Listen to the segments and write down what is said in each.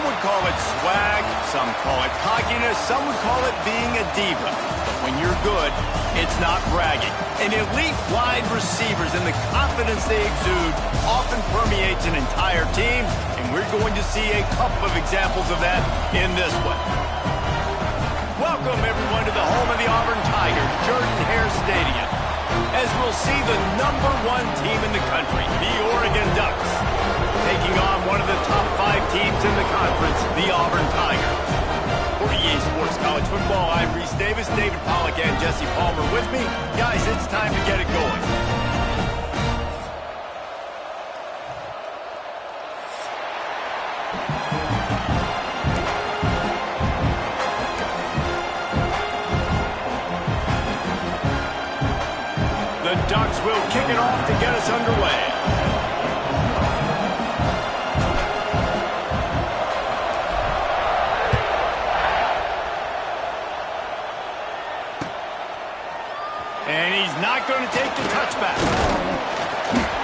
would call it swag, some call it cockiness, some would call it being a diva. But when you're good, it's not bragging. And elite wide receivers and the confidence they exude often permeates an entire team, and we're going to see a couple of examples of that in this one. Welcome, everyone, to the home of the Auburn Tigers, Jordan-Hare Stadium, as we'll see the #1 team in the country, the Oregon Ducks, taking on one of the top 5 teams in the conference, the Auburn Tigers. For EA Sports College Football, I'm Reese Davis, David Pollack, and Jesse Palmer with me. Guys, it's time to get it going. The Ducks will kick it off to get us underway. And he's not going to take the touchback.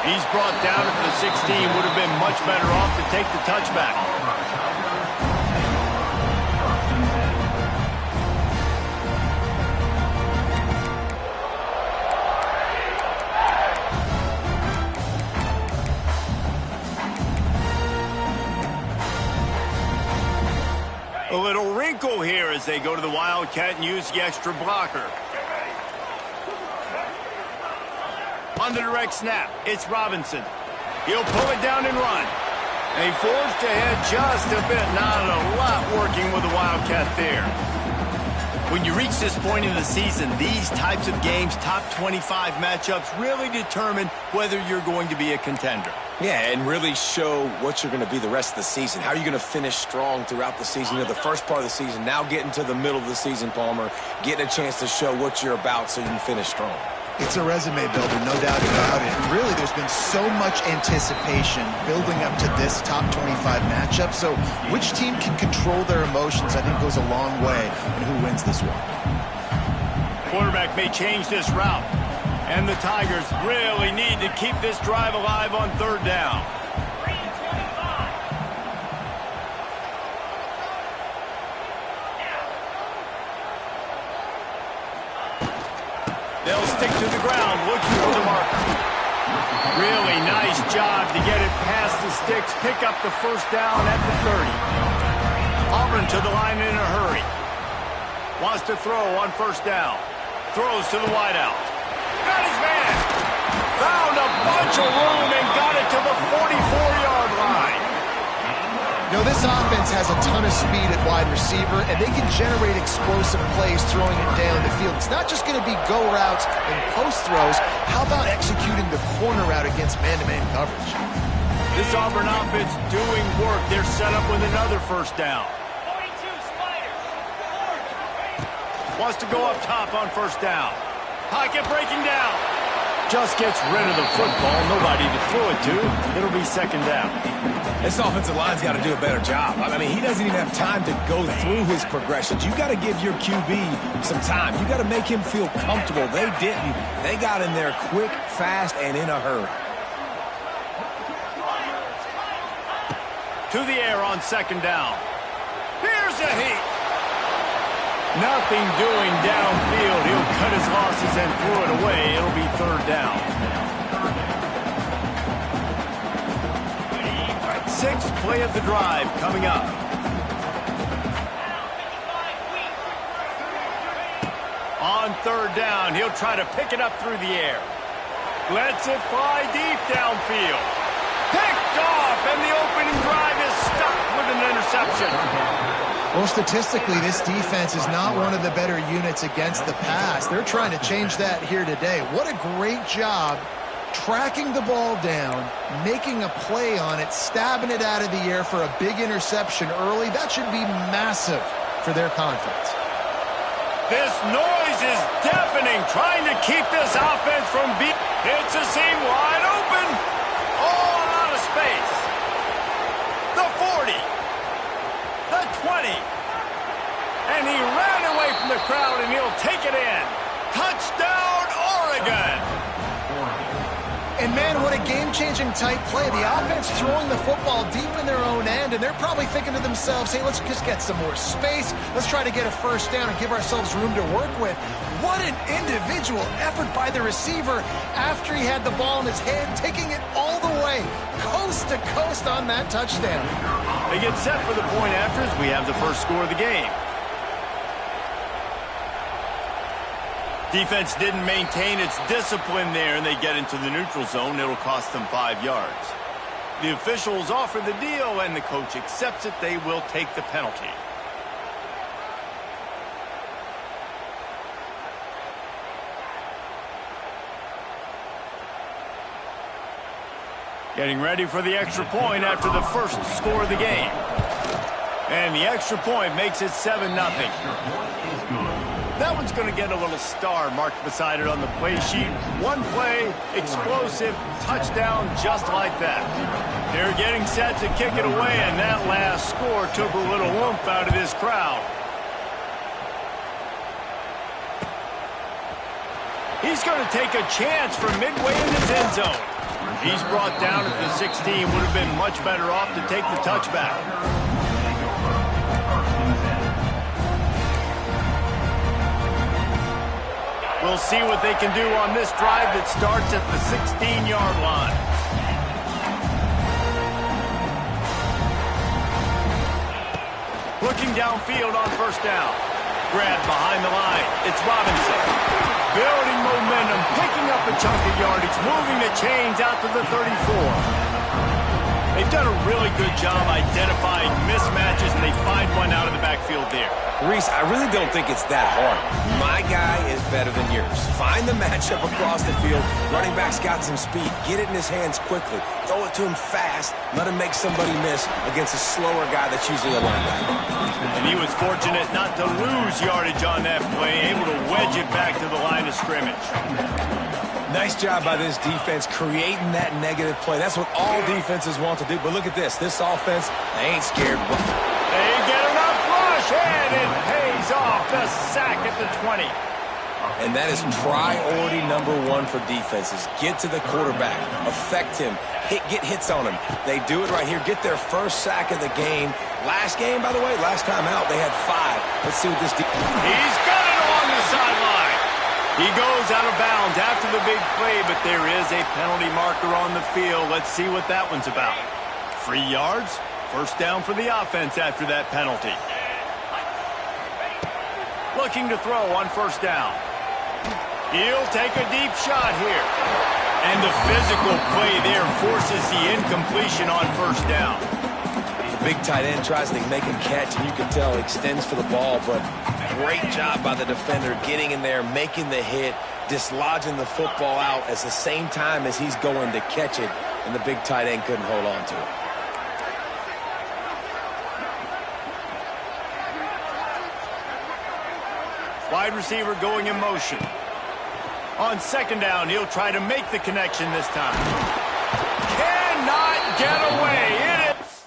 He's brought down at the 16. Would have been much better off to take the touchback. A little wrinkle here as they go to the Wildcat and use the extra blocker. On the direct snap, it's Robinson. He'll pull it down and run. And he forged ahead just a bit. Not a lot working with the Wildcat there. When you reach this point in the season, these types of games, top 25 matchups, really determine whether you're going to be a contender. Yeah, and really show what you're going to be the rest of the season. How are you going to finish strong throughout the season? You know, the first part of the season, now getting to the middle of the season, Palmer, getting a chance to show what you're about so you can finish strong. It's a resume builder, no doubt about it. And really, there's been so much anticipation building up to this top 25 matchup. So which team can control their emotions, I think, goes a long way in who wins this one. Quarterback may change this route. And the Tigers really need to keep this drive alive on 3rd down. They'll stick to the ground, looking for the marker. Really nice job to get it past the sticks, pick up the 1st down at the 30. Auburn to the line in a hurry. Wants to throw on 1st down. Throws to the wideout. Got his man. Found a bunch of room and got it to the 44-yard line. You know, this offense has a ton of speed at wide receiver, and they can generate explosive plays throwing it down the field. It's not just going to be go routes and post throws. How about executing the corner route against man-to-man coverage? This Auburn offense doing work. They're set up with another 1st down. Wants to go up top on 1st down. Pocket breaking down. Just gets rid of the football. Nobody to throw it to. It'll be 2nd down. This offensive line's got to do a better job. I mean, he doesn't even have time to go through his progressions. You got to give your QB some time. You got to make him feel comfortable. They didn't. They got in there quick, fast, and in a hurry. To the air on 2nd down. Here's a heat. Nothing doing downfield. He'll cut his losses and throw it away. It'll be 3rd down. 6th play of the drive coming up. On 3rd down, he'll try to pick it up through the air. Lets it fly deep downfield. Picked off, and the opening drive is stuck with an interception. Well, statistically, this defense is not one of the better units against the pass. They're trying to change that here today. What a great job tracking the ball down, making a play on it, stabbing it out of the air for a big interception early. That should be massive for their confidence. This noise is deafening, trying to keep this offense from being... Hits a seam wide open. All out of space. The 40. The 20. And he ran away from the crowd, and he'll take it in. Touchdown, Oregon. And, man, what a game-changing catching type play. The offense throwing the football deep in their own end, and they're probably thinking to themselves, hey, let's just get some more space. Let's try to get a first down and give ourselves room to work with. What an individual effort by the receiver after he had the ball in his hand, taking it all the way, coast to coast on that touchdown. They get set for the point after as we have the first score of the game. Defense didn't maintain its discipline there, and they get into the neutral zone. It'll cost them 5 yards. The officials offer the deal, and the coach accepts it. They will take the penalty. Getting ready for the extra point after the first score of the game. And the extra point makes it 7-0. That one's going to get a little star marked beside it on the play sheet. One play, explosive, touchdown just like that. They're getting set to kick it away, and that last score took a little oomph out of this crowd. He's going to take a chance from midway in his end zone. He's brought down at the 16. Would have been much better off to take the touchback. We'll see what they can do on this drive that starts at the 16-yard line. Looking downfield on first down. Grab behind the line. It's Robinson. Building momentum, picking up a chunk of yardage, moving the chains out to the 34. They've done a really good job identifying mismatches, and they find one out of the backfield there. Reese, I really don't think it's that hard. My guy is better than yours. Find the matchup across the field. Running back's got some speed. Get it in his hands quickly. Throw it to him fast. Let him make somebody miss against a slower guy that's usually a linebacker. And he was fortunate not to lose yardage on that play, able to wedge it back to the line of scrimmage. Nice job by this defense creating that negative play. That's what all defenses want to do. But look at this. This offense, they ain't scared. They get enough rush, and it pays off. The sack at the 20. And that is priority number one for defenses. Get to the quarterback. Affect him. Get hits on him. They do it right here. Get their first sack of the game. Last game, by the way, last time out, they had 5. Let's see what this defense... He's got it along the sideline. He goes out of bounds after the big play, but there is a penalty marker on the field. Let's see what that one's about. 3 yards, first down for the offense after that penalty. Looking to throw on first down. He'll take a deep shot here. And the physical play there forces the incompletion on first down. The big tight end tries to make him catch, and you can tell he extends for the ball, but great job by the defender getting in there, making the hit, dislodging the football out at the same time as he's going to catch it, and the big tight end couldn't hold on to it. Wide receiver going in motion. On second down, he'll try to make the connection this time. Cannot get away. It is.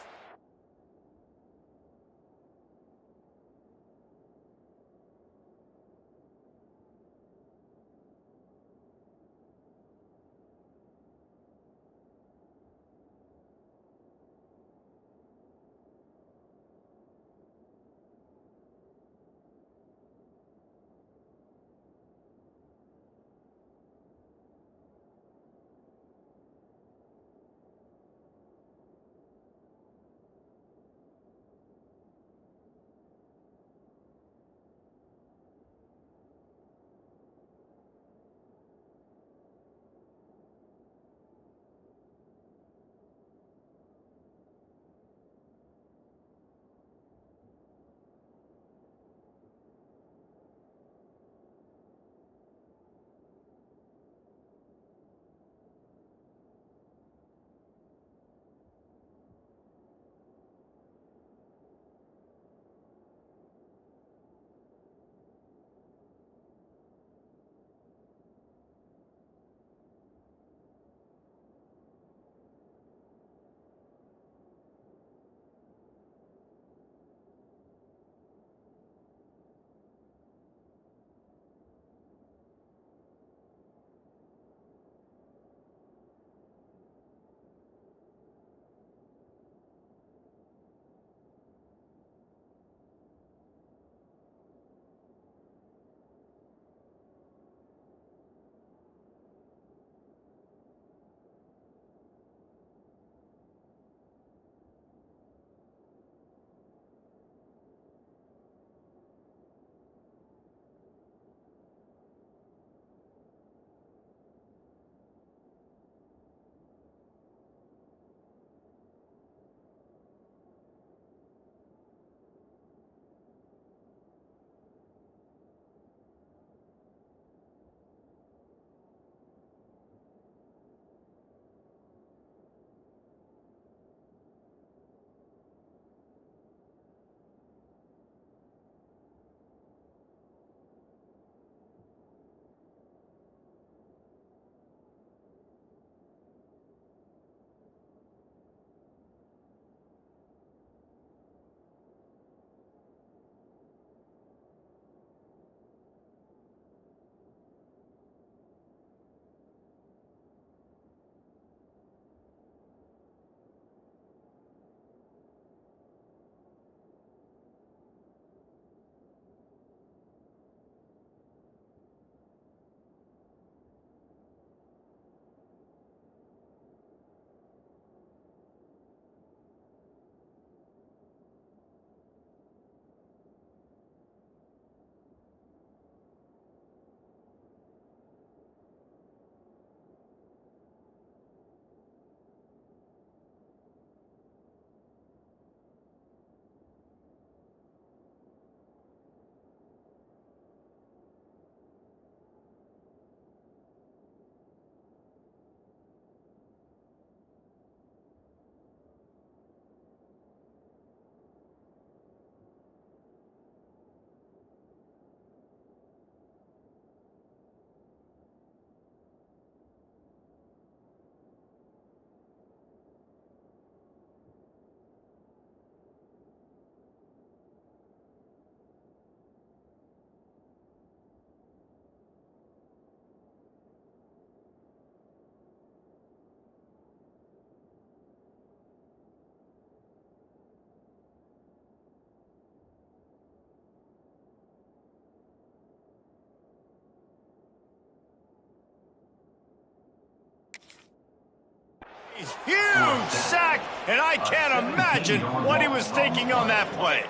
huge sack, and I can't imagine what he was thinking on that play.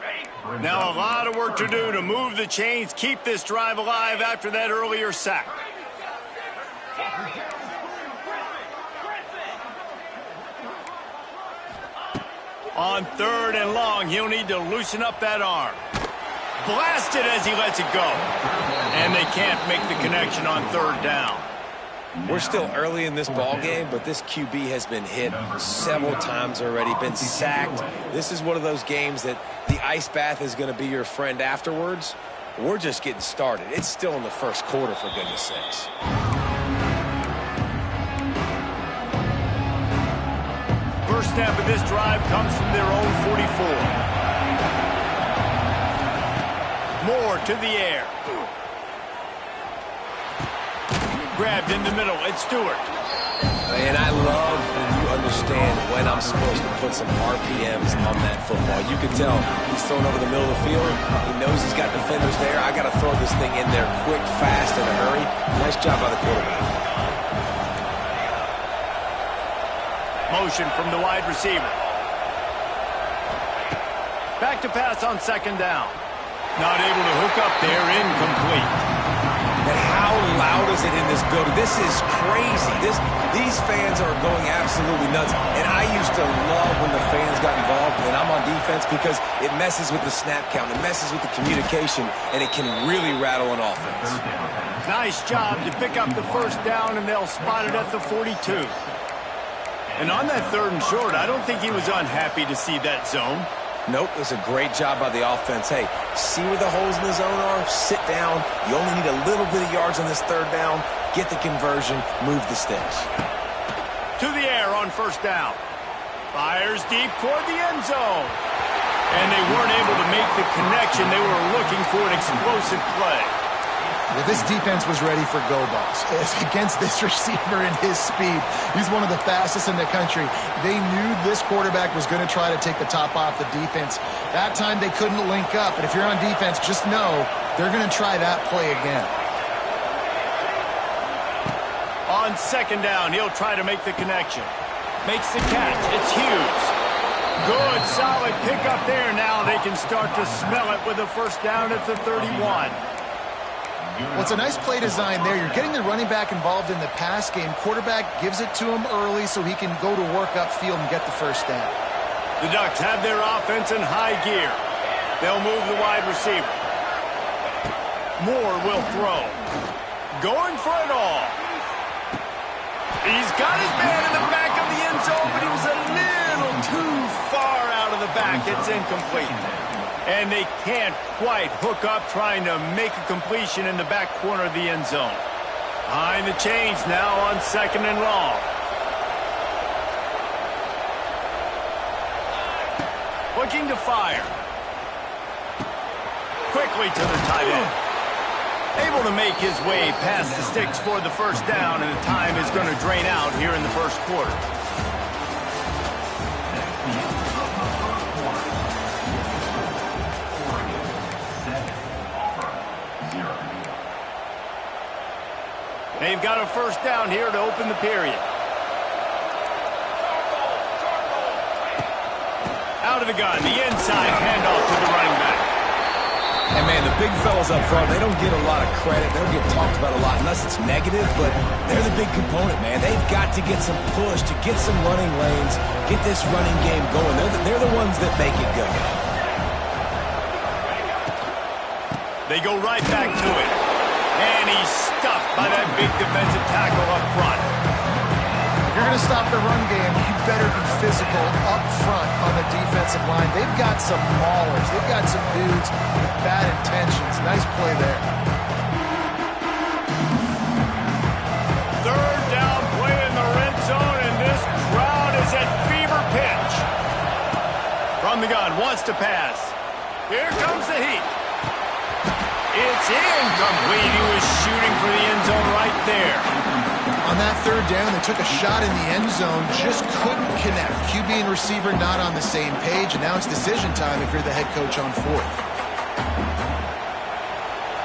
Now a lot of work to do to move the chains, keep this drive alive after that earlier sack. On 3rd and long, he'll need to loosen up that arm. Blasted as he lets it go. And they can't make the connection on 3rd down. We're still early in this ball game, but this QB has been hit several times already, been sacked. This is one of those games that the ice bath is going to be your friend afterwards. We're just getting started. It's still in the first quarter, for goodness sakes. First snap of this drive comes from their own 44. Moore to the air. Grabbed in the middle. It's Stewart. And I love when you understand when I'm supposed to put some RPMs on that football. You can tell he's thrown over the middle of the field. He knows he's got defenders there. I got to throw this thing in there quick, fast, in a hurry. Nice job by the quarterback. Motion from the wide receiver. Back to pass on 2nd down. Not able to hook up there, incomplete. And how loud is it in this building? This is crazy. These fans are going absolutely nuts. And I used to love when the fans got involved when I'm on defense because it messes with the snap count, it messes with the communication, and it can really rattle an offense. Nice job to pick up the 1st down, and they'll spot it at the 42. And on that 3rd and short, I don't think he was unhappy to see that zone. Nope, it was a great job by the offense. Hey, see where the holes in the zone are? Sit down. You only need a little bit of yards on this 3rd down. Get the conversion. Move the sticks. To the air on 1st down. Fires deep toward the end zone. And they weren't able to make the connection. They were looking for an explosive play. Well, this defense was ready for go-balls. Against this receiver and his speed, he's one of the fastest in the country. They knew this quarterback was going to try to take the top off the defense. That time they couldn't link up, and if you're on defense, just know they're going to try that play again. On 2nd down, he'll try to make the connection. Makes the catch. It's Hughes. Good, solid pickup there. Now they can start to smell it with a 1st down at the 31. Well, it's a nice play design there. You're getting the running back involved in the pass game. Quarterback gives it to him early so he can go to work upfield and get the 1st down. The Ducks have their offense in high gear. They'll move the wide receiver. Moore will throw. Going for it all. He's got his man in the back of the end zone, but he was a little too far out of the back. It's incomplete. And they can't quite hook up trying to make a completion in the back corner of the end zone. Behind the chains now on 2nd and long. Looking to fire. Quickly to the tight end. Able to make his way past the sticks for the 1st down, and the time is going to drain out here in the 1st quarter. They've got a 1st down here to open the period. Out of the gun, the inside handoff to the running back. And, man, the big fellas up front, they don't get a lot of credit. They don't get talked about a lot unless it's negative, but they're the big component, man. They've got to get some push, to get some running lanes, get this running game going. They're the ones that make it go. They go right back to it. And he's stuffed by that big defensive tackle up front. If you're going to stop the run game, you better be physical up front on the defensive line. They've got some maulers. They've got some dudes with bad intentions. Nice play there. 3rd down play in the red zone, and this crowd is at fever pitch. From the gun, wants to pass. Here comes the heat. It's incomplete. He was shooting for the end zone right there. On that 3rd down, they took a shot in the end zone, just couldn't connect. QB and receiver not on the same page, and now it's decision time if you're the head coach on 4th.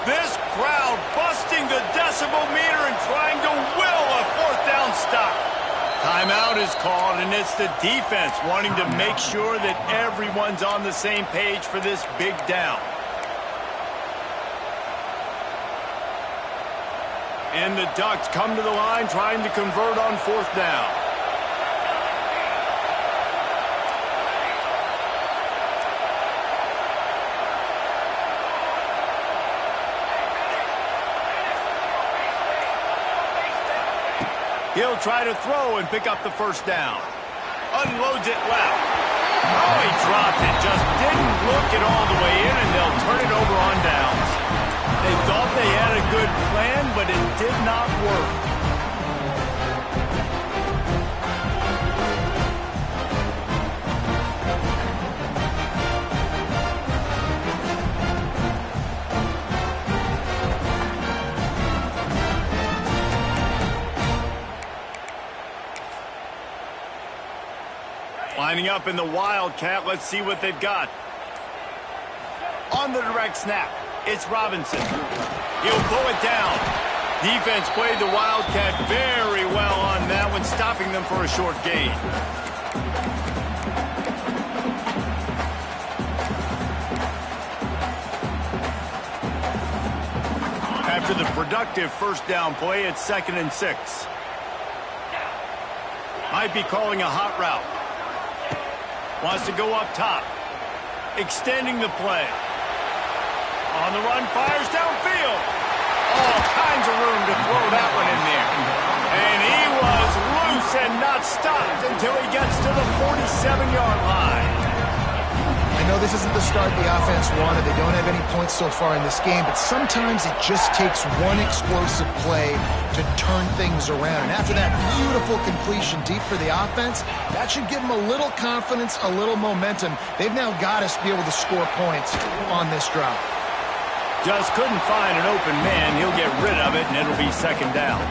This crowd busting the decibel meter and trying to will a 4th down stop. Timeout is is called, and it's the defense wanting to make sure that everyone's on the same page for this big down. And the Ducks come to the line trying to convert on 4th down. He'll try to throw and pick up the 1st down. Unloads it left. Oh, he dropped it. Just didn't look it all the way in, and they'll turn it over on downs. They thought they had a good plan, but it did not work. Lining up in the Wildcat, let's see what they've got. On the direct snap, it's Robinson. He'll pull it down. Defense played the Wildcat very well on that one, stopping them for a short gain. After the productive 1st down play, it's 2nd and 6. Might be calling a hot route. Wants to go up top. Extending the play. On the run, fires downfield. All kinds of room to throw that one in there. And he was loose and not stopped until he gets to the 47-yard line. I know this isn't the start the offense wanted. They don't have any points so far in this game, but sometimes it just takes one explosive play to turn things around. And after that beautiful completion deep for the offense, that should give them a little confidence, a little momentum. They've now got us to be able to score points on this drive. Just couldn't find an open man. He'll get rid of it, and it'll be 2nd down.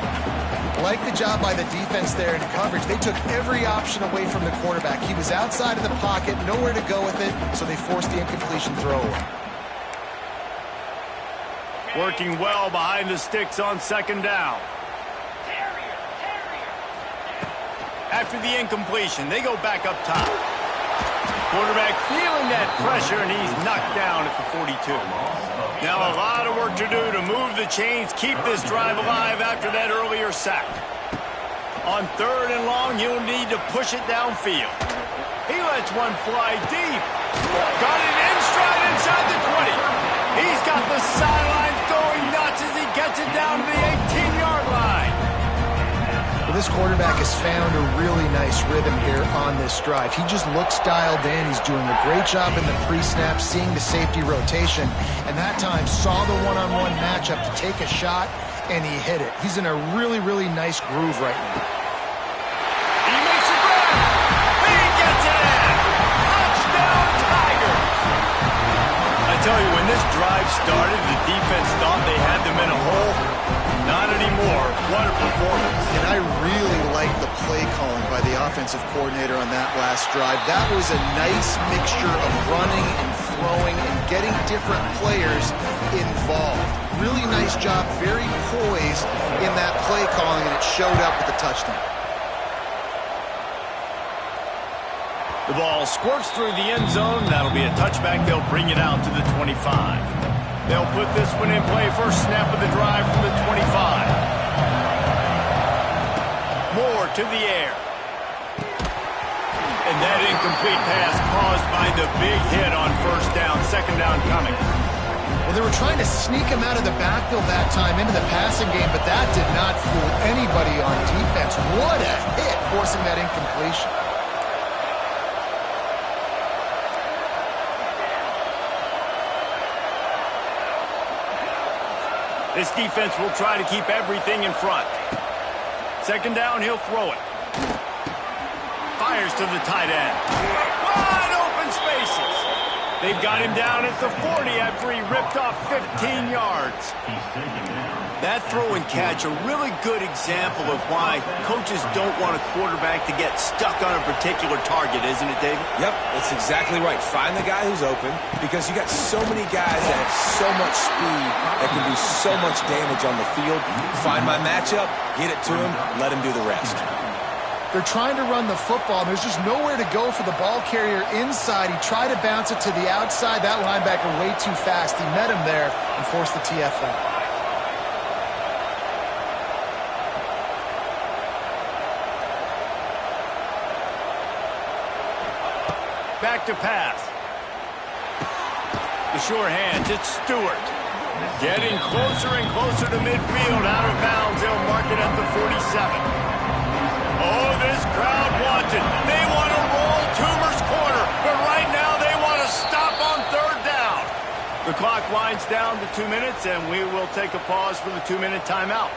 Like the job by the defense there in coverage. They took every option away from the quarterback. He was outside of the pocket, nowhere to go with it, so they forced the incompletion throw away. Working well behind the sticks on 2nd down. After the incompletion, they go back up top. Quarterback feeling that pressure, and he's knocked down at the 42. Now a lot of work to do to move the chains, keep this drive alive after that earlier sack. On 3rd and long, he'll need to push it downfield. He lets one fly deep. Got it in stride inside the 20. He's got the sidelines going nuts as he gets it down to the 18-yard line. Well, this quarterback has found a really nice rhythm here on this drive. He just looks dialed in. He's doing a great job in the pre-snap, seeing the safety rotation, and that time saw the one-on-one matchup to take a shot, and he hit it. He's in a really, really nice groove right now. He makes a grab. He gets it in. Touchdown, Tigers. I tell you, when this drive started, the defense thought they had them in a hole. Not anymore. What a performance. And I really like the play calling by the offensive coordinator on that last drive. That was a nice mixture of running and throwing and getting different players involved. Really nice job, very poised in that play calling, and it showed up with the touchdown. The ball squirts through the end zone. That'll be a touchback. They'll bring it out to the 25. They'll put this one in play. First snap of the drive from the 25. Moore to the air. And that incomplete pass caused by the big hit on 1st down. 2nd down coming. Well, they were trying to sneak him out of the backfield that time into the passing game, but that did not fool anybody on defense. What a hit, forcing that incompletion. This defense will try to keep everything in front. 2nd down, he'll throw it. Fires to the tight end. Wide open spaces. They've got him down at the 40 after he ripped off 15 yards. That throw and catch, a really good example of why coaches don't want a quarterback to get stuck on a particular target, isn't it, David? Yep, that's exactly right. Find the guy who's open, because you got so many guys that have so much speed that can do so much damage on the field. Find my matchup, get it to him, let him do the rest. They're trying to run the football, and there's just nowhere to go for the ball carrier inside. He tried to bounce it to the outside. That linebacker way too fast. He met him there and forced the TFL. Back to pass. The sure hands, it's Stewart. Getting closer and closer to midfield, out of bounds. They'll mark it at the 47. Oh, this crowd wants it. They want to roll Toomer's corner, but right now they want to stop on third down. The clock winds down to 2 minutes, and we will take a pause for the 2-minute timeout.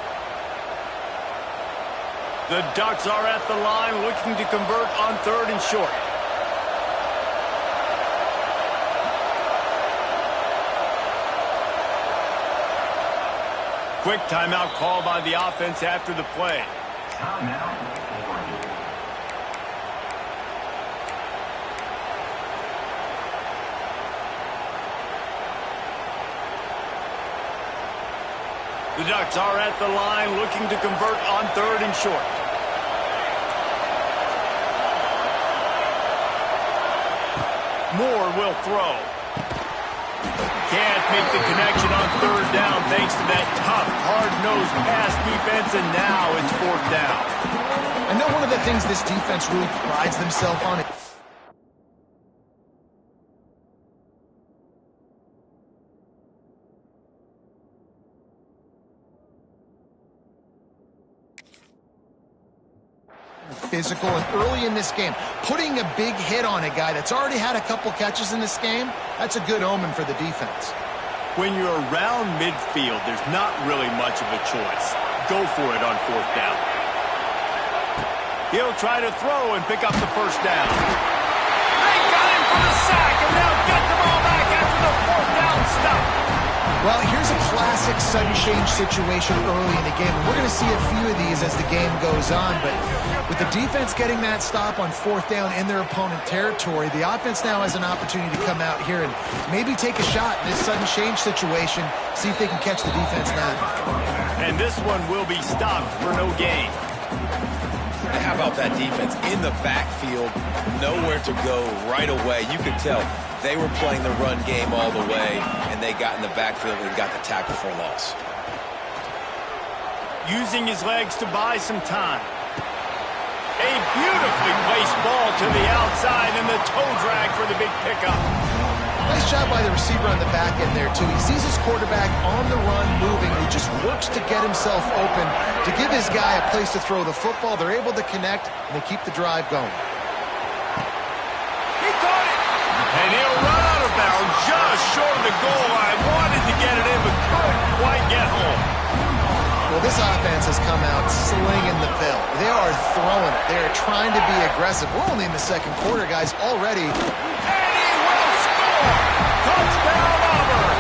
The Ducks are at the line looking to convert on third and short. Quick timeout call by the offense after the play. The Ducks are at the line looking to convert on third and short. Moore will throw. Can't make the connection on third down thanks to that tough, hard-nosed pass defense, and now it's fourth down. I know one of the things this defense really prides themselves on is physical, and early in this game, putting a big hit on a guy that's already had a couple catches in this game, that's a good omen for the defense. When you're around midfield, there's not really much of a choice. Go for it on fourth down. He'll try to throw and pick up the first down. They got him for the sack, and they'll get the ball back after the fourth down stop. Well, here's a classic sudden change situation early in the game. And we're going to see a few of these as the game goes on, but with the defense getting that stop on fourth down in their opponent territory, the offense now has an opportunity to come out here and maybe take a shot in this sudden change situation, see if they can catch the defense now. And this one will be stopped for no gain. How about that defense in the backfield, nowhere to go right away. You could tell they were playing the run game all the way, and they got in the backfield and got the tackle for a loss. Using his legs to buy some time. A beautifully placed ball to the outside, and the toe drag for the big pickup. Nice job by the receiver on the back end there, too. He sees his quarterback on the run moving, and he just works to get himself open to give his guy a place to throw the football. They're able to connect, and they keep the drive going. He caught it! And he'll run out of bounds just short of the goal line. Wanted to get it in, but couldn't quite get home. Well, this offense has come out slinging the pill. They are throwing it. They are trying to be aggressive. We're only in the second quarter, guys, already. Touchdown, Auburn!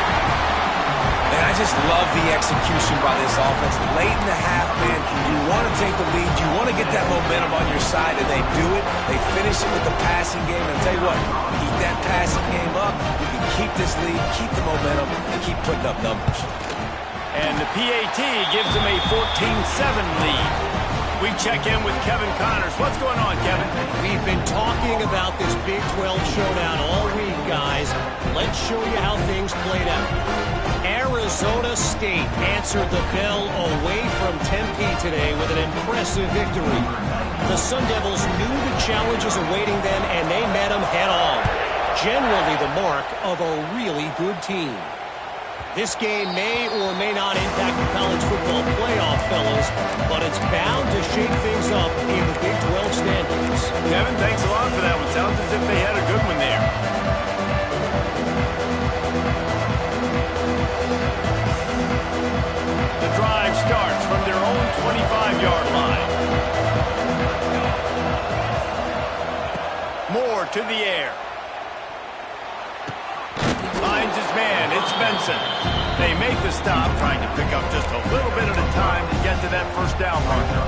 And I just love the execution by this offense. Late in the half, man, you want to take the lead. You want to get that momentum on your side, and they do it. They finish it with the passing game. And I'll tell you what, keep that passing game up. You can keep this lead, keep the momentum, and keep putting up numbers. And the PAT gives them a 14-7 lead. We check in with Kevin Connors. What's going on, Kevin? We've been talking about this Big 12 showdown all week, guys. Let's show you how things played out. Arizona State answered the bell away from Tempe today with an impressive victory. The Sun Devils knew the challenges awaiting them, and they met them head-on. Generally the mark of a really good team. This game may or may not impact the college football playoff, fellas, but it's bound to shake things up in the Big 12 standings. Kevin, thanks a lot for that one. Sounds as if they had a good one there. The drive starts from their own 25-yard line. Moore to the air. Finds his man. It's Benson. They make the stop, trying to pick up just a little bit at a time to get to that first down marker.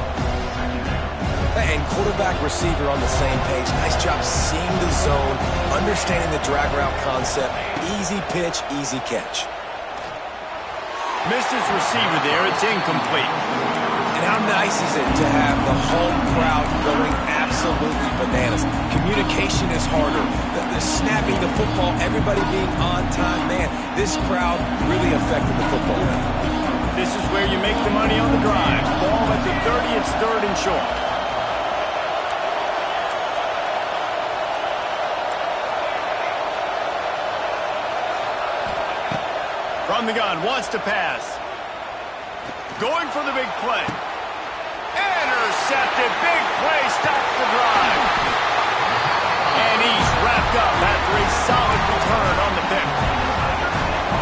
And quarterback receiver on the same page. Nice job seeing the zone, understanding the drag route concept. Easy pitch, easy catch. Missed his receiver there. It's incomplete. And how nice is it to have the home crowd going absolutely bananas? Communication is harder. The snapping the football, everybody being on time. Man, this crowd really affected the football game. This is where you make the money on the drives. Ball at the 30, it's 3rd and short. From the gun, wants to pass. Going for the big play. Intercepted, big play, stops the drive. And he's wrapped up after a solid return on the pick.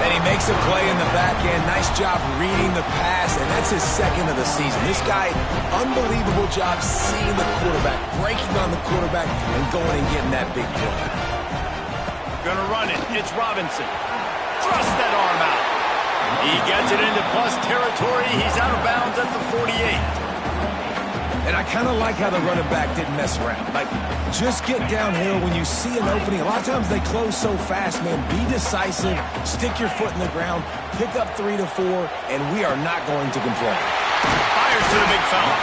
And he makes a play in the back end. Nice job reading the pass, and that's his 2nd of the season. This guy, unbelievable job seeing the quarterback, breaking on the quarterback, and going and getting that big play. Gonna run it. It's Robinson. Thrust that arm out. He gets it into plus territory. He's out of bounds at the 48. And I kind of like how the running back didn't mess around. Like, just get downhill when you see an opening. A lot of times they close so fast, man. Be decisive, stick your foot in the ground, pick up 3 to 4, and we are not going to complain. Fires to the big fella.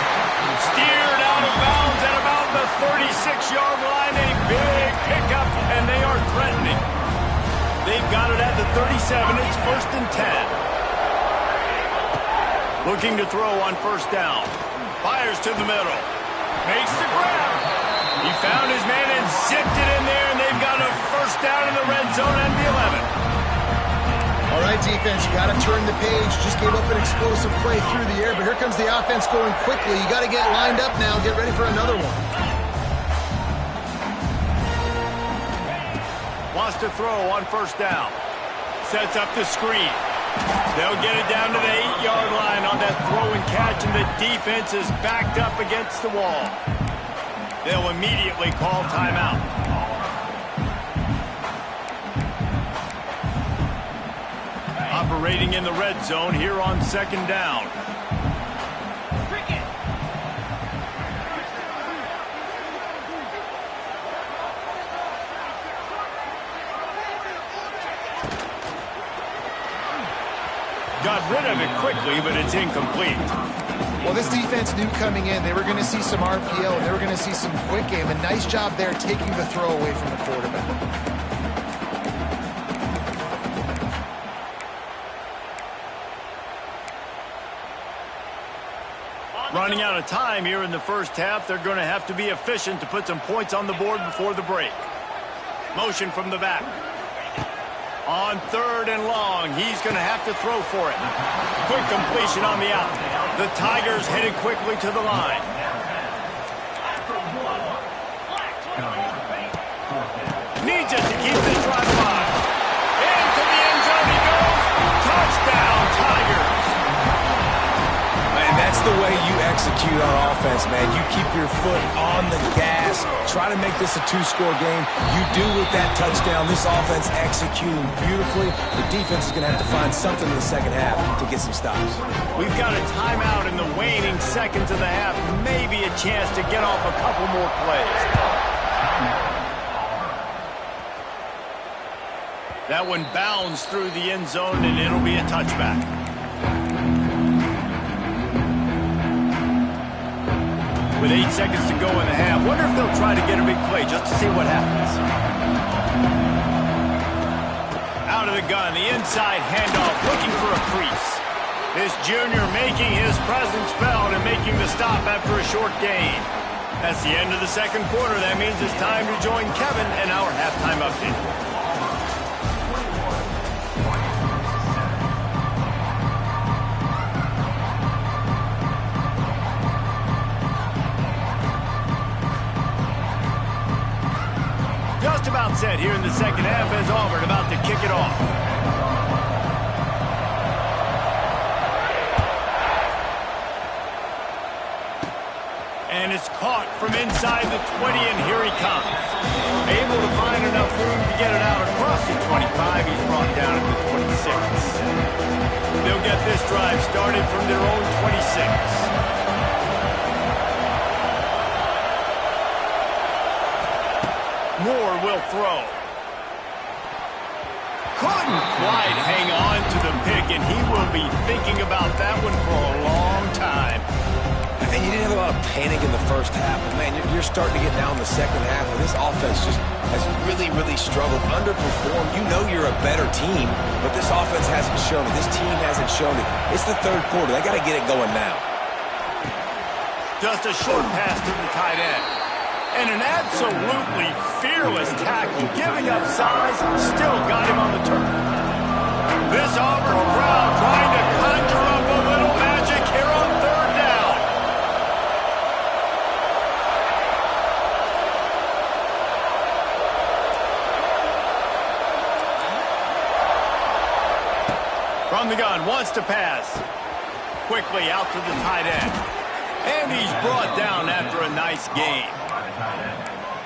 Steered out of bounds at about the 36-yard line. A big pickup, and they are threatening. They've got it at the 37. It's 1st and 10. Looking to throw on 1st down. Fires to the middle. Makes the grab. He found his man and zipped it in there, and they've got a 1st down in the red zone at the 11. All right, defense, you got to turn the page. Just gave up an explosive play through the air, but here comes the offense going quickly. You got to get lined up now. Get ready for another one. Wants to throw on 1st down. Sets up the screen. They'll get it down to the 8-yard line on that throw and catch, and the defense is backed up against the wall. They'll immediately call timeout. Operating in the red zone here on 2nd down. Got rid of it quickly, but it's incomplete. Well, this defense knew coming in they were going to see some RPO, and they were going to see some quick game. A nice job there taking the throw away from the quarterback. Running out of time here in the 1st half. They're going to have to be efficient to put some points on the board before the break. Motion from the back. On 3rd and long, he's going to have to throw for it. Quick completion on the out. The Tigers headed quickly to the line. Needs it to keep this drive alive. Into the end zone he goes. Touchdown, Tigers. Man, that's the way you execute on offense, man. You keep your foot on the gas. Try to make this a 2-score game. You do with that touchdown. This offense executing beautifully. The defense is going to have to find something in the 2nd half to get some stops. We've got a timeout in the waning seconds of the half. Maybe a chance to get off a couple more plays. That one bounds through the end zone, and it'll be a touchback. With 8 seconds to go in the half, wonder if they'll try to get a big play just to see what happens. Out of the gun, the inside handoff, looking for a crease. This junior making his presence felt and making the stop after a short gain. That's the end of the 2nd quarter. That means it's time to join Kevin and our halftime update. Just about set here in the 2nd half as Auburn about to kick it off. And it's caught from inside the 20, and here he comes. Able to find enough room to get it out across the 25. He's brought down at the 26. They'll get this drive started from their own 26. Moore will throw. Couldn't quite hang on to the pick, and he will be thinking about that one for a long time. And you didn't have a lot of panic in the first half. But, man, you're starting to get down in the second half, and this offense just has really, really struggled, underperformed. You know you're a better team, but this offense hasn't shown it. This team hasn't shown it. It's the third quarter. They got to get it going now. Just a short pass to the tight end. And an absolutely fearless tackle, giving up size, still got him on the turf. This Auburn crowd trying to conjure up a little magic here on third down. From the gun, wants to pass. Quickly out to the tight end. And he's brought down after a nice gain.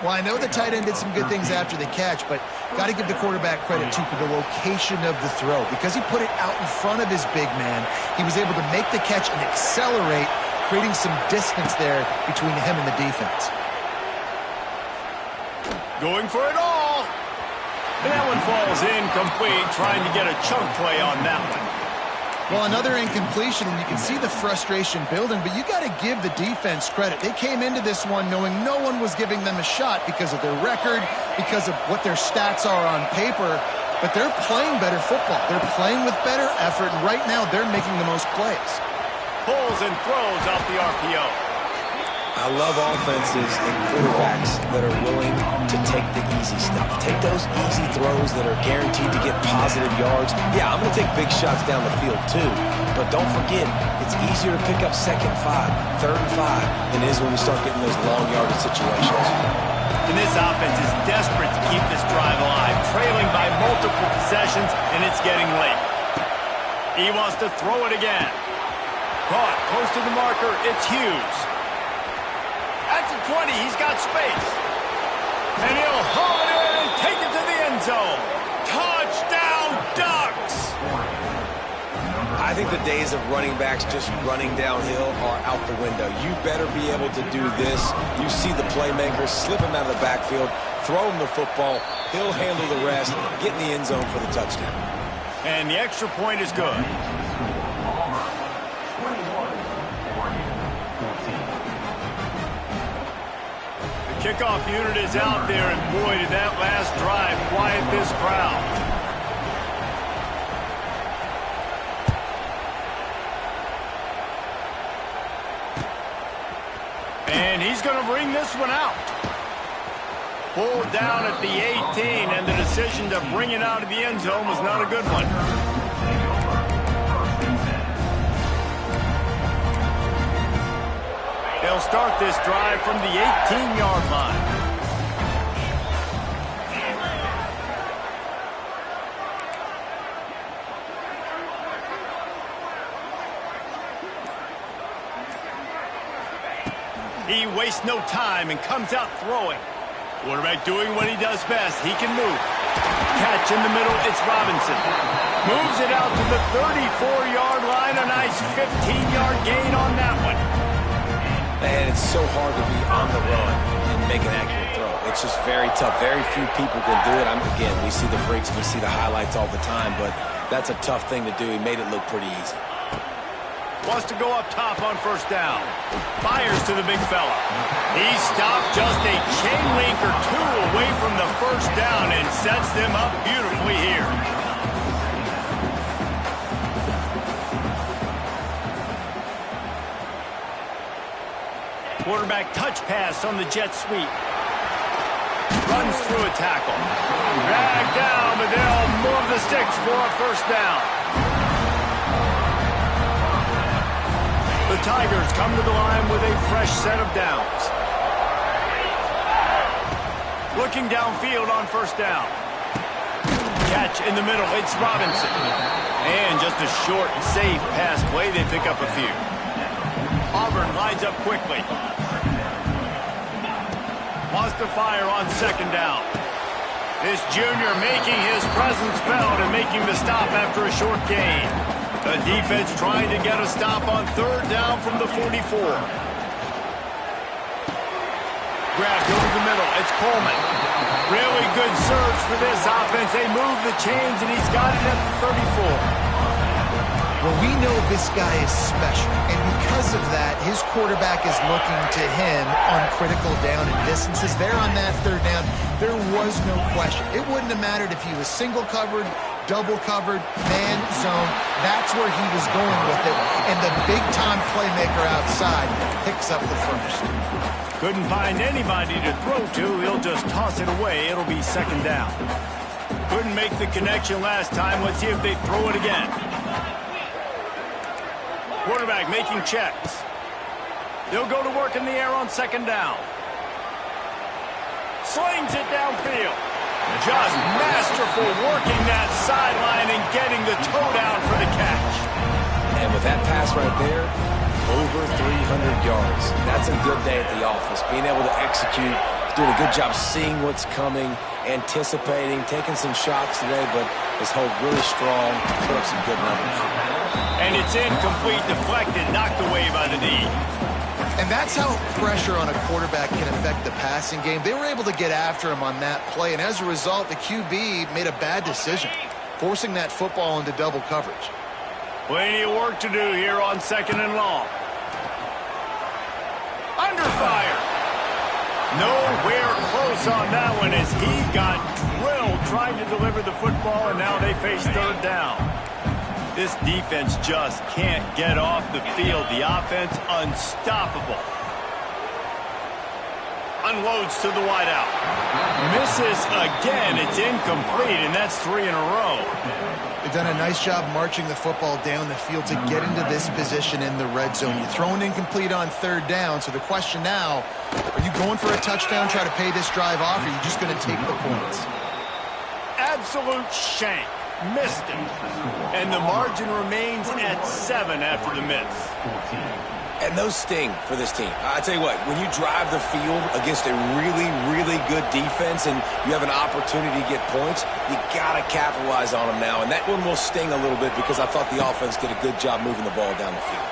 Well, I know the tight end did some good things after the catch, but got to give the quarterback credit, too, for the location of the throw. Because he put it out in front of his big man, he was able to make the catch and accelerate, creating some distance there between him and the defense. Going for it all. And that one falls incomplete, trying to get a chunk play on that one. Well, another incompletion, and you can see the frustration building, but you got to give the defense credit. They came into this one knowing no one was giving them a shot because of their record, because of what their stats are on paper, but they're playing better football. They're playing with better effort, and right now they're making the most plays. Pulls and throws off the RPO. I love offenses and quarterbacks that are willing to take the easy stuff. Take those easy throws that are guaranteed to get positive yards. Yeah, I'm going to take big shots down the field too. But don't forget, it's easier to pick up second 5, third and 5 than it is when we start getting those long yardage situations. And this offense is desperate to keep this drive alive, trailing by multiple possessions, and it's getting late. He wants to throw it again. Caught close to the marker. It's Hughes. At the 20, he's got space. And he'll haul it in and take it to the end zone. Touchdown, Ducks! I think the days of running backs just running downhill are out the window. You better be able to do this. You see the playmakers, slip him out of the backfield, throw him the football. He'll handle the rest, get in the end zone for the touchdown. And the extra point is good. Kickoff unit is out there, and boy, did that last drive quiet this crowd. And he's going to bring this one out. Pulled down at the 18, and the decision to bring it out of the end zone was not a good one. They'll start this drive from the 18-yard line. He wastes no time and comes out throwing. Quarterback doing what he does best. He can move. Catch in the middle. It's Robinson. Moves it out to the 34-yard line. A nice 15-yard gain on that one. And it's so hard to be on the run and make an accurate throw. It's just very tough. Very few people can do it. Again, we see the freaks, we see the highlights all the time, but that's a tough thing to do. He made it look pretty easy. Wants to go up top on first down. Fires to the big fella. He stopped just a chain link or two away from the first down and sets them up beautifully here. Quarterback touch pass on the jet sweep. Runs through a tackle. Dragged down, but they'll move the sticks for a first down. The Tigers come to the line with a fresh set of downs. Looking downfield on first down. Catch in the middle. It's Robinson. And just a short, safe pass play. They pick up a few. Auburn lines up quickly. Wants to fire on second down. This junior making his presence felt and making the stop after a short gain. The defense trying to get a stop on third down from the 44. Grabbed over the middle. It's Coleman. Really good surge for this offense. They move the chains, and he's got it at the 34. Well, we know this guy is special, and because of that, his quarterback is looking to him on critical down and distances. There on that third down, there was no question. It wouldn't have mattered if he was single covered, double covered, man zone. That's where he was going with it, and the big-time playmaker outside picks up the first. Couldn't find anybody to throw to. He'll just toss it away. It'll be second down. Couldn't make the connection last time. Let's see if they throw it again. Quarterback making checks. They'll go to work in the air on second down. Slings it downfield. Just masterful working that sideline and getting the toe down for the catch. And with that pass right there, over 300 yards. That's a good day at the office. Being able to execute, doing a good job seeing what's coming, anticipating, taking some shots today, but his hold really strong, put up some good numbers. And it's incomplete, deflected, knocked away by the knee. And that's how pressure on a quarterback can affect the passing game. They were able to get after him on that play, and as a result, the QB made a bad decision, forcing that football into double coverage. Plenty of work to do here on second and long. Under fire. Nowhere close on that one as he got drilled trying to deliver the football, and now they face third down. This defense just can't get off the field. The offense unstoppable. Unloads to the wideout. Misses again. It's incomplete, and that's 3 in a row. They've done a nice job marching the football down the field to get into this position in the red zone. You're throwing incomplete on third down, so the question now, are you going for a touchdown, try to pay this drive off, or are you just going to take the points? Absolute shank. Missed it. And the margin remains at 7 after the miss. And those sting for this team. I tell you what, when you drive the field against a really, really good defense and you have an opportunity to get points, you got to capitalize on them now. And that one will sting a little bit because I thought the offense did a good job moving the ball down the field.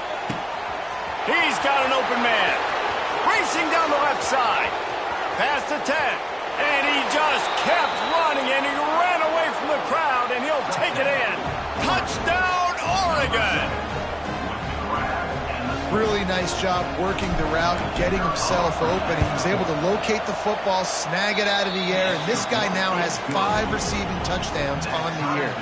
He's got an open man. Racing down the left side. Past the 10. And he just kept running, and he ran away from the crowd, and he'll take it in. Touchdown, Oregon! Really nice job working the route, getting himself open. He was able to locate the football, snag it out of the air, and this guy now has 5 receiving touchdowns on the year.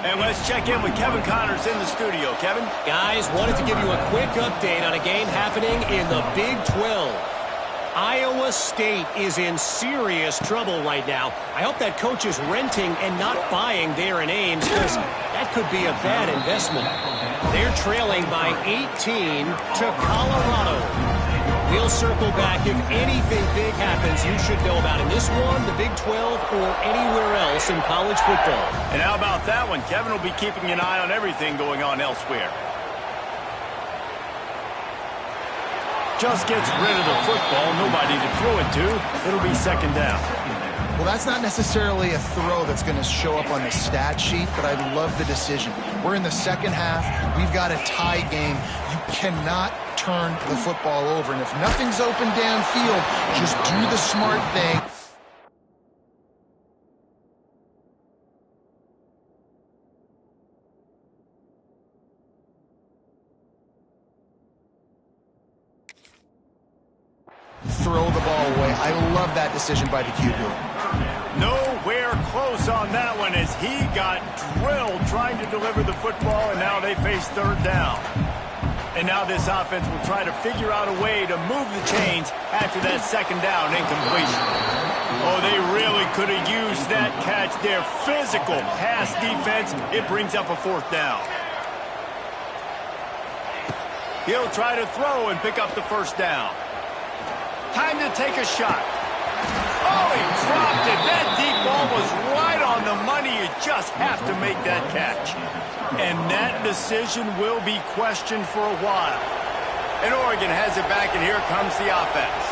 And let's check in with Kevin Connors in the studio. Kevin? Guys, wanted to give you a quick update on a game happening in the Big 12. Iowa State is in serious trouble right now. I hope that coach is renting and not buying there in Ames, because that could be a bad investment. They're trailing by 18 to Colorado. We'll circle back. If anything big happens, you should know about in this one, the Big 12, or anywhere else in college football. And how about that one? Kevin will be keeping an eye on everything going on elsewhere. Just gets rid of the football, nobody to throw it to. It'll be second down. Well, that's not necessarily a throw that's going to show up on the stat sheet, but I love the decision. We're in the second half. We've got a tie game. You cannot turn the football over. And if nothing's open downfield, just do the smart thing. Throw the ball away. I love that decision by the QB. Nowhere close on that one as he got drilled trying to deliver the football, and now they face third down. And now this offense will try to figure out a way to move the chains after that second down incompletion. Oh, they really could have used that catch there. Physical pass defense. It brings up a fourth down. He'll try to throw and pick up the first down. Time to take a shot. Oh, he dropped it. That deep ball was right on the money. You just have to make that catch. And that decision will be questioned for a while. And Oregon has it back, and here comes the offense.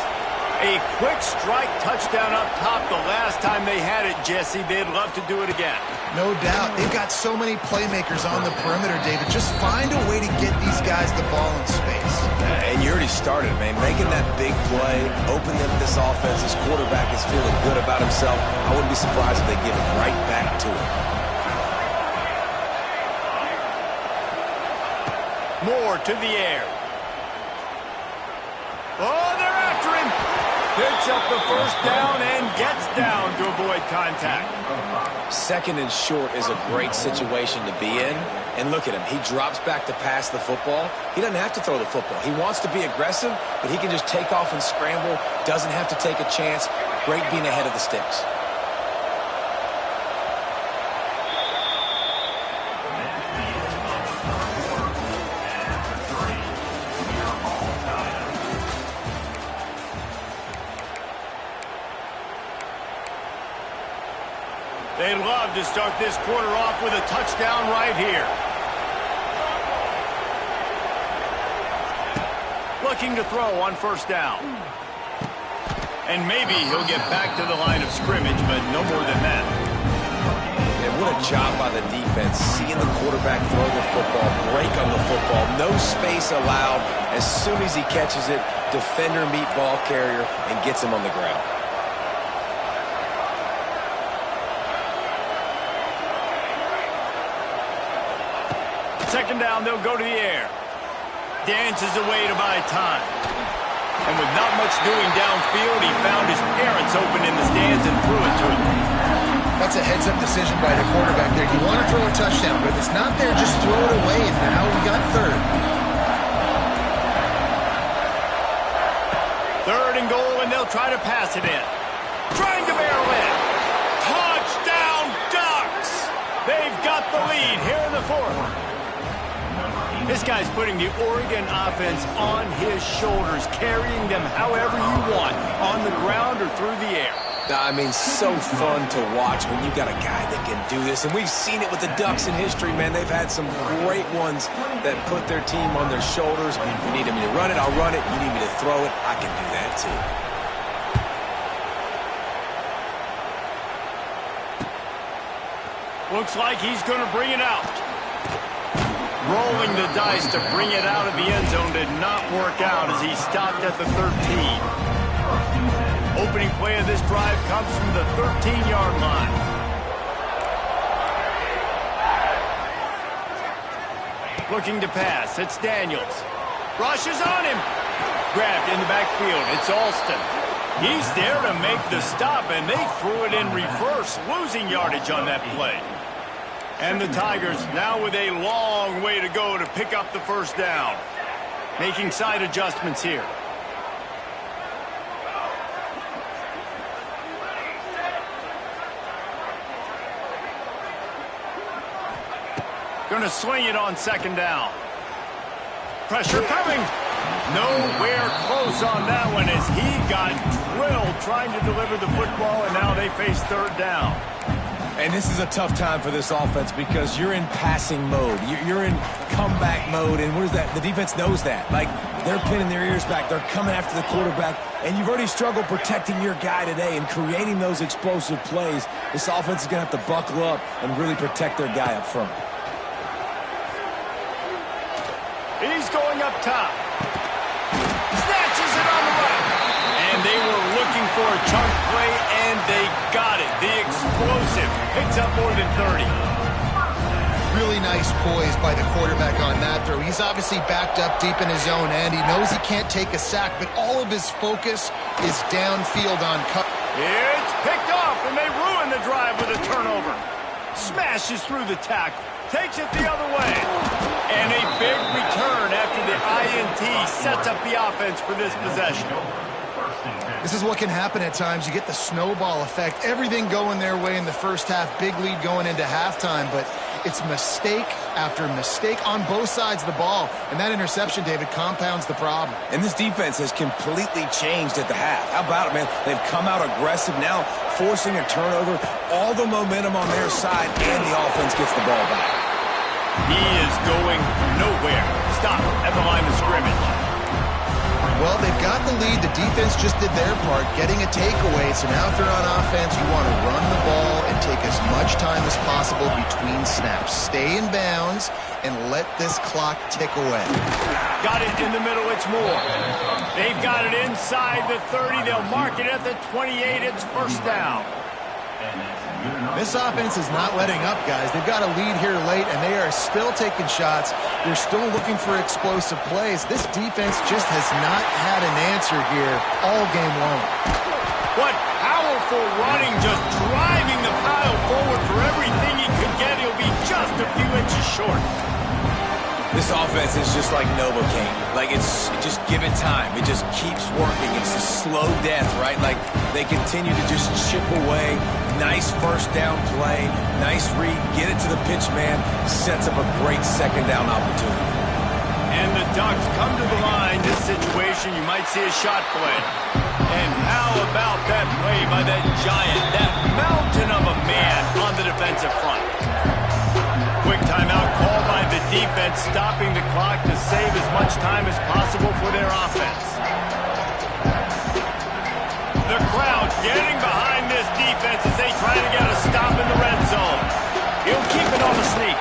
A quick strike touchdown up top the last time they had it, Jesse. They'd love to do it again. No doubt. They've got so many playmakers on the perimeter, David. Just find a way to get these guys the ball in space. And you already started, man. Making that big play, opening up this offense. This quarterback is feeling good about himself. I wouldn't be surprised if they give it right back to him. More to the air. Oh, they're after him. Picks up the first down and gets down to avoid contact. Second and short is a great situation to be in. And look at him. He drops back to pass the football. He doesn't have to throw the football. He wants to be aggressive, but he can just take off and scramble. Doesn't have to take a chance. Great being ahead of the sticks. They'd love to start this quarter off with a touchdown right here. Looking to throw on first down. And maybe he'll get back to the line of scrimmage, but no more than that. And what a job by the defense, seeing the quarterback throw the football, break on the football, no space allowed. As soon as he catches it, defender meet ball carrier and gets him on the ground. Second down, they'll go to the air. Dances away to buy time. And with not much doing downfield, he found his parents open in the stands and threw it to him. That's a heads-up decision by the quarterback there. You want to throw a touchdown, but if it's not there, just throw it away, and now we got third. Third and goal, and they'll try to pass it in. Trying to barrel in. Touchdown, Ducks! They've got the lead here in the fourth. This guy's putting the Oregon offense on his shoulders, carrying them however you want, on the ground or through the air. I mean, so fun to watch when you got a guy that can do this. And we've seen it with the Ducks in history, man. They've had some great ones that put their team on their shoulders. If you need me to run it, I'll run it. You need me to throw it, I can do that too. Looks like he's going to bring it out. Rolling the dice to bring it out of the end zone did not work out as he stopped at the 13. Opening play of this drive comes from the 13-yard line. Looking to pass. It's Daniels. Rushes on him. Grabbed in the backfield. It's Alston. He's there to make the stop, and they threw it in reverse, losing yardage on that play. And the Tigers now with a long way to go to pick up the first down. Making side adjustments here. Going to swing it on second down. Pressure coming. Nowhere close on that one as he got drilled trying to deliver the football, and now they face third down. And this is a tough time for this offense because you're in passing mode. You're in comeback mode, and what is that? The defense knows that. Like, they're pinning their ears back. They're coming after the quarterback, and you've already struggled protecting your guy today and creating those explosive plays. This offense is going to have to buckle up and really protect their guy up front. He's going up top. Snatches it on the right. And they were looking for a chunk play, and they got it. The explosive picks up more than 30. Really nice poise by the quarterback on that throw. He's obviously backed up deep in his own end. He knows he can't take a sack, but all of his focus is downfield on cut. It's picked off, and they ruin the drive with a turnover. Smashes through the tackle. Takes it the other way. And a big return after the INT sets up the offense for this possession. This is what can happen at times. You get the snowball effect. Everything going their way in the first half. Big lead going into halftime, but it's mistake after mistake on both sides of the ball. And that interception, David, compounds the problem. And this defense has completely changed at the half. How about it, man? They've come out aggressive now, forcing a turnover. All the momentum on their side, and the offense gets the ball back. He is going nowhere. Stop at the line of scrimmage. Well, they've got the lead. The defense just did their part, getting a takeaway. So now if they're on offense, you want to run the ball and take as much time as possible between snaps. Stay in bounds and let this clock tick away. Got it in the middle. It's Moore. They've got it inside the 30. They'll mark it at the 28. It's first down. This offense is not letting up, guys. They've got a lead here late, and they are still taking shots. They're still looking for explosive plays. This defense just has not had an answer here all game long. What powerful running, just driving the pile forward for everything he could get. He'll be just a few inches short. This offense is just like Novocaine. Like, it's just give it time. It just keeps working. It's a slow death, right? Like, they continue to just chip away. Nice first down play. Nice read. Get it to the pitch man. Sets up a great second down opportunity. And the Ducks come to the line. This situation, you might see a shot play. And how about that play by that giant, that mountain of a man on the defensive front? Quick timeout called by the defense, stopping the clock to save as much time as possible for their offense. The crowd getting behind this defense as they try to get a stop in the red zone. He'll keep it on the sneak.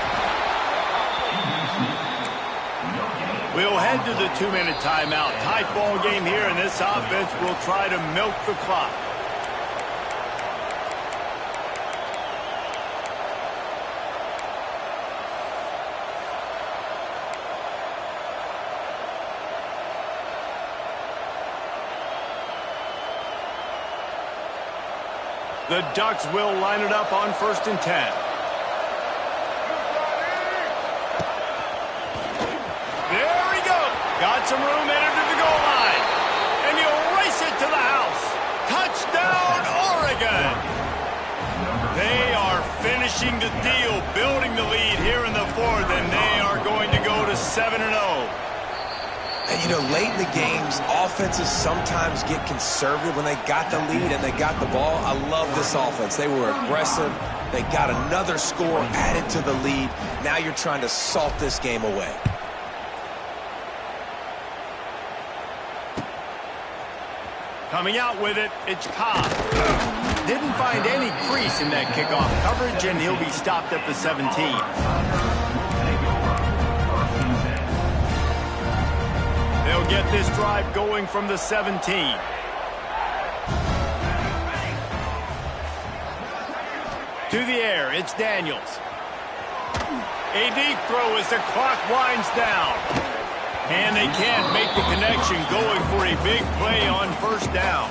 We'll head to the 2-minute timeout. Tight ball game here, and this offense will try to milk the clock. The Ducks will line it up on 1st and 10. There we go. Got some room, entered to the goal line. And he'll race it to the house. Touchdown, Oregon. They are finishing the deal, building the lead here in the 4th, and they are going to go to 7-0. And, you know, late in the games, offenses sometimes get conservative when they got the lead and they got the ball. I love this offense. They were aggressive. They got another score added to the lead. Now you're trying to salt this game away. Coming out with it, it's Cobb. Didn't find any crease in that kickoff coverage, and he'll be stopped at the 17. They'll get this drive going from the 17. To the air, it's Daniels. A deep throw as the clock winds down. And they can't make the connection, going for a big play on 1st down.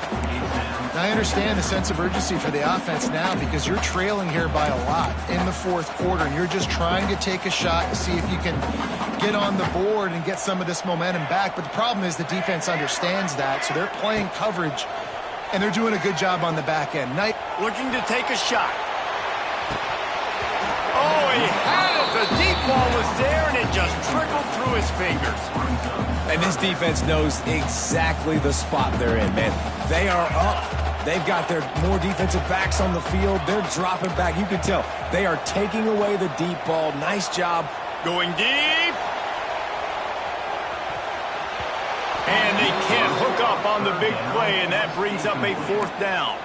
I understand the sense of urgency for the offense now because you're trailing here by a lot in the 4th quarter, and you're just trying to take a shot to see if you can get on the board and get some of this momentum back. But the problem is the defense understands that, so they're playing coverage, and they're doing a good job on the back end. Knight looking to take a shot. Oh, he had it. The deep ball was there, and it just trickled through his fingers. And this defense knows exactly the spot they're in, man. They are up. They've got their more defensive backs on the field. They're dropping back. You can tell they are taking away the deep ball. Nice job. Going deep. And they can't hook up on the big play, and that brings up a 4th down.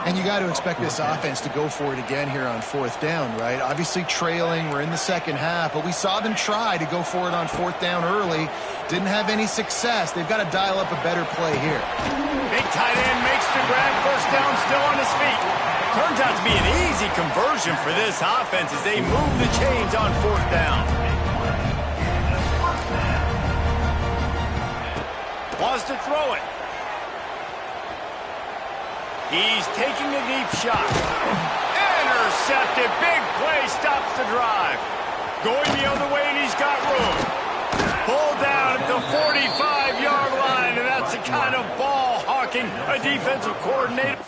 And you got to expect this offense to go for it again here on 4th down, right? Obviously trailing, we're in the 2nd half, but we saw them try to go for it on 4th down early. Didn't have any success. They've got to dial up a better play here. Big tight end makes the grab, 1st down, still on his feet. Turns out to be an easy conversion for this offense as they move the chains on 4th down. Wants to throw it. He's taking a deep shot. Intercepted. Big play stops the drive. Going the other way, and he's got room. Pulled down at the 45-yard line, and that's the kind of ball hawking a defensive coordinator.